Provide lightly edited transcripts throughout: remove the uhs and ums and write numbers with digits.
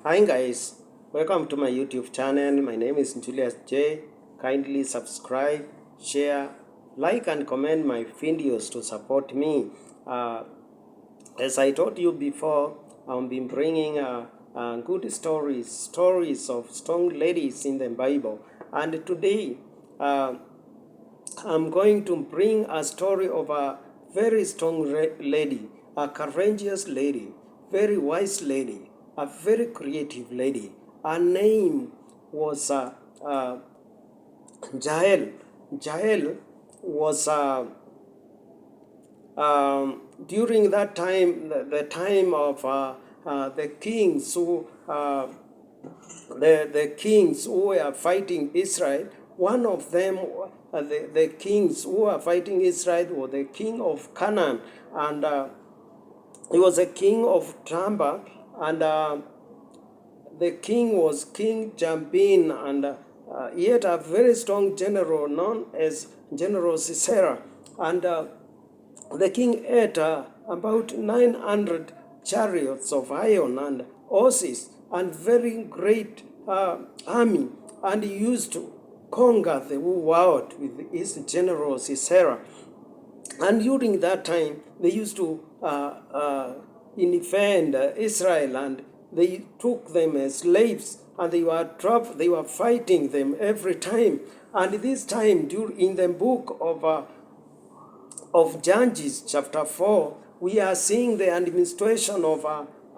Hi guys, welcome to my YouTube channel. My name is Julius J. Kindly subscribe, share, like and comment my videos to support me. Uh, as I told you before, I've been bringing good stories of strong ladies in the Bible. And today, uh, I'm going to bring a story of a very strong lady, a courageous lady, very wise lady, a very creative lady. Her name was JAEL. JAEL was during that time, the time of the kings the kings who were fighting Israel. One of them, the kings who were fighting Israel, was the king of Canaan, and he was a king of Tamba, and the king was King Jabin, and he had a very strong general known as General Sisera, and the king had about 900 chariots of iron and horses and very great army, and he used to conquer the whole world with his general Sisera. And during that time, they used to defend Israel, and they took them as slaves, and they were trapped. They were fighting them every time. And this time, in the book of Judges, chapter 4, we are seeing the administration of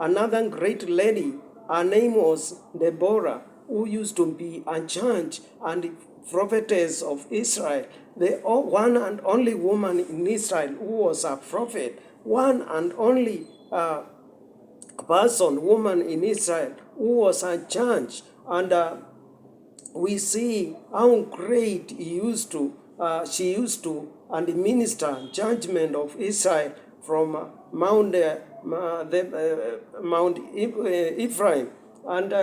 another great lady. Her name was Deborah, who used to be a judge and prophetess of Israel, the one and only woman in Israel who was a prophet, one and only woman in Israel who was a judge. And we see how great she used to and minister judgment of Israel from Mount Ephraim, and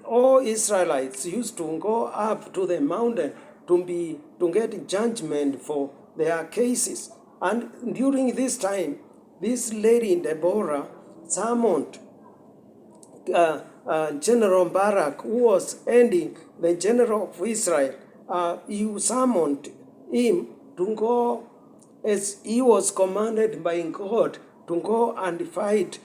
all Israelites used to go up to the mountain to get judgment for their cases. And during this time, this lady Deborah summoned General Barak, who was ending the general of Israel. He summoned him to go, as he was commanded by God, to go and fight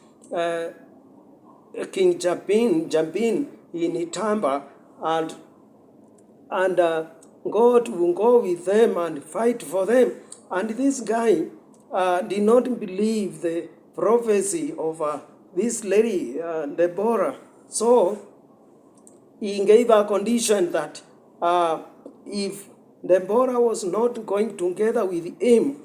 King Jabin in Tamba, and God will go with them and fight for them. And this guy did not believe the prophecy of this lady, Deborah. So he gave a condition that if Deborah was not going together with him,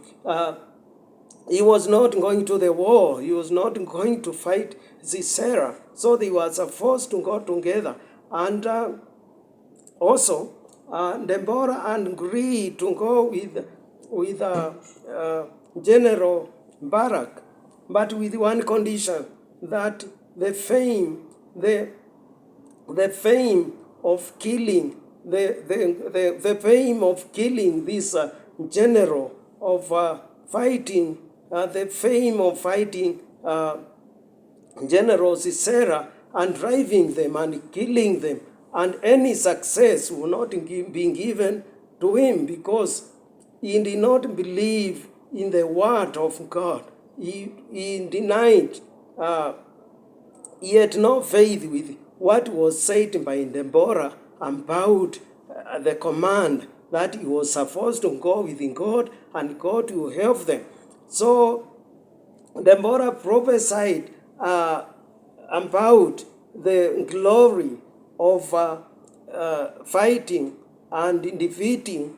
he was not going to the war. He was not going to fight Sisera. So they were forced to go together. And also, Deborah agreed to go with General Barak, but with one condition, that the fame of killing the fame of killing this general, of fighting the fame of fighting General Sisera and driving them and killing them, and any success will not be given to him, because he did not believe in the word of God. He denied, he had no faith with what was said by Deborah about the command that he was supposed to go with God and God will help them. So Deborah prophesied about the glory of fighting and defeating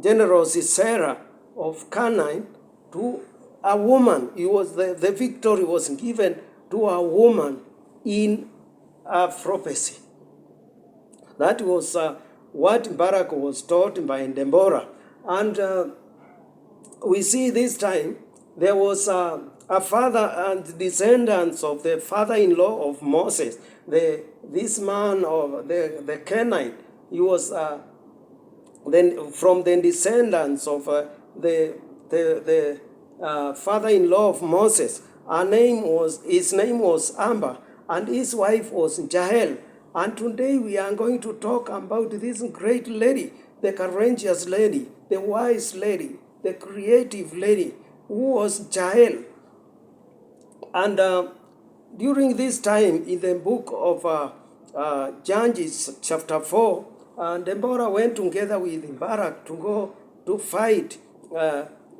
General Sisera of Canaan to a woman. The victory was given to a woman in a prophecy. That was what Barak was taught by Deborah. And we see this time there was a father and descendants of the father-in-law of Moses. This man of the Canaanite, he was then from the descendants of the father-in-law of Moses. His name was Amber, and his wife was JAEL. And today we are going to talk about this great lady, the courageous lady, the wise lady, the creative lady, who was JAEL. And during this time in the book of Judges chapter 4, Deborah went together with Barak to go to fight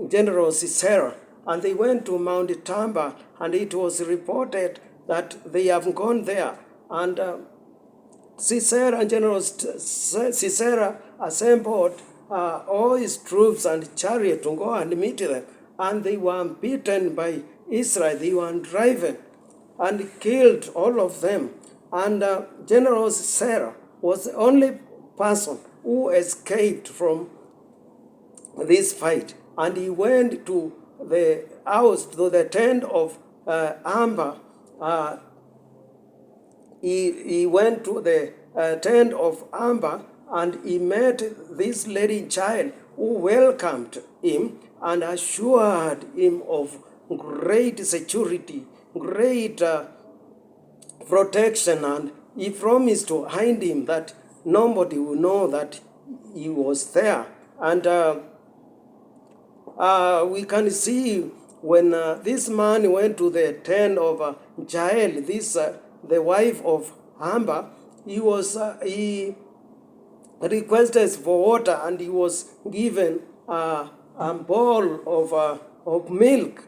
General Sisera. And they went to Mount Tamba, and it was reported that they have gone there. And Sisera and General Sisera assembled all his troops and chariot to go and meet them. And they were beaten by Israel. They were driven and killed all of them. And General Sisera was the only person who escaped from this fight. And he went to the house, to the tent of Amber. He went to the tent of Amber, and he met this lady child who welcomed him and assured him of great security, great protection, and he promised to hide him that nobody would know that he was there. And we can see when this man went to the tent of JAEL, the wife of Amber, he requested for water, and he was given a bowl of milk.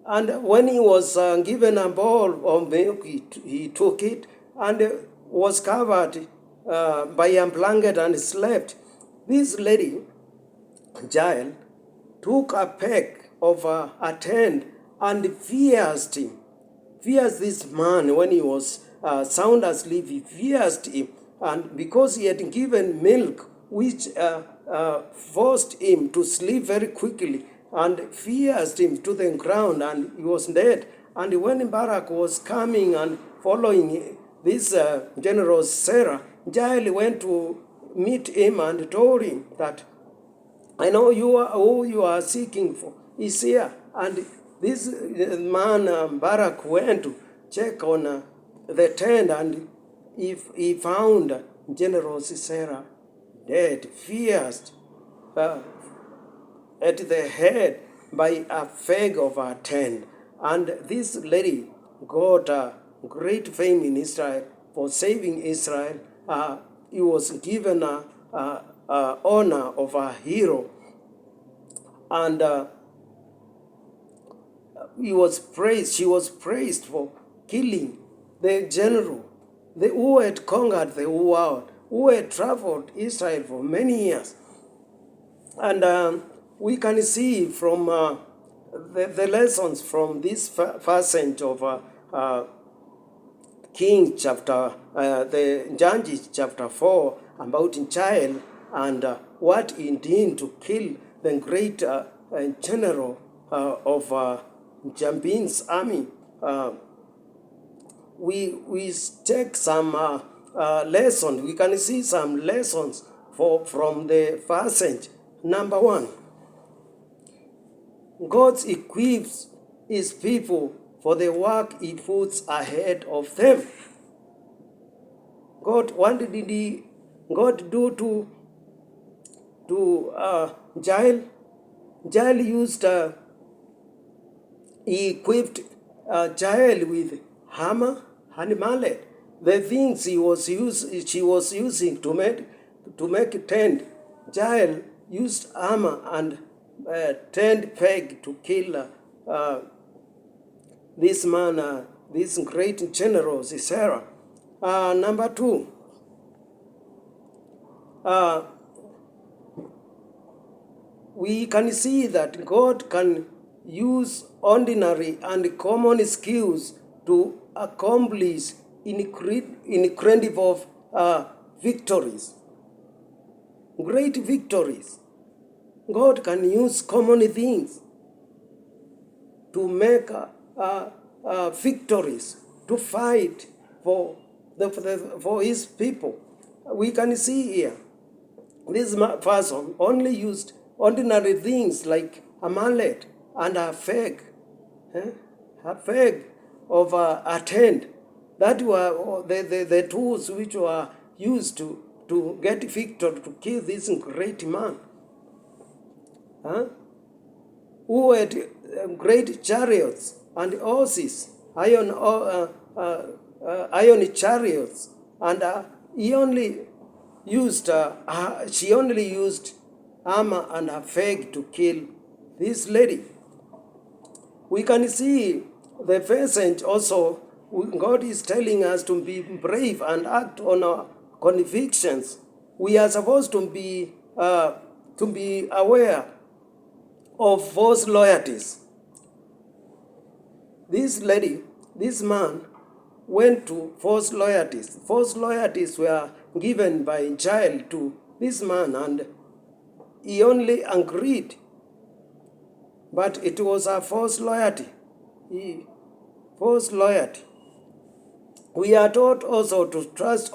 And when he was given a bowl of milk, he took it and was covered by a blanket and slept. This lady, JAEL, took a peg of a tent and pierced this man when he was sound asleep. He pierced him, and because he had given milk, which forced him to sleep very quickly, and pierced him to the ground, and he was dead. And when Barak was coming and following this General Sarah, JAEL went to meet him and told him that, I know who you are seeking for is here. And this man, Barak, went to check on the tent, and he found General Sisera dead, pierced at the head by a fag of a tent. And this lady got a great fame in Israel for saving Israel. He was given a honor of a hero, and she was praised for killing the general who had conquered the world, who had traveled Israel for many years. And we can see from the lessons from this passage of King chapter, the Judges chapter 4, about JAEL and what he did to kill the great general of Jabin's army. We take some lessons. We can see some lessons from the passage. Number one, God equips his people for the work he puts ahead of them. What did God do to JAEL? JAEL he equipped JAEL with hammer and mallet, the things she was using to make a tent. JAEL used hammer and tent peg to kill this man, this great general Sisera. Number two, we can see that God can use ordinary and common skills to accomplish incredible victories, great victories. God can use common things to make victories, to fight for his people. We can see here, this person only used ordinary things like a mallet and a fag, a fag of a tent. That were the tools which were used to get victory, to kill this great man. Who had great chariots and horses, iron chariots, and she only used armor and a fag to kill this lady. We can see the present also. God is telling us to be brave and act on our convictions. We are supposed to be aware of false loyalties. This man went to false loyalties. False loyalties were given by JAEL to this man, and he only agreed. But it was a false loyalty. False loyalty. We are taught also to trust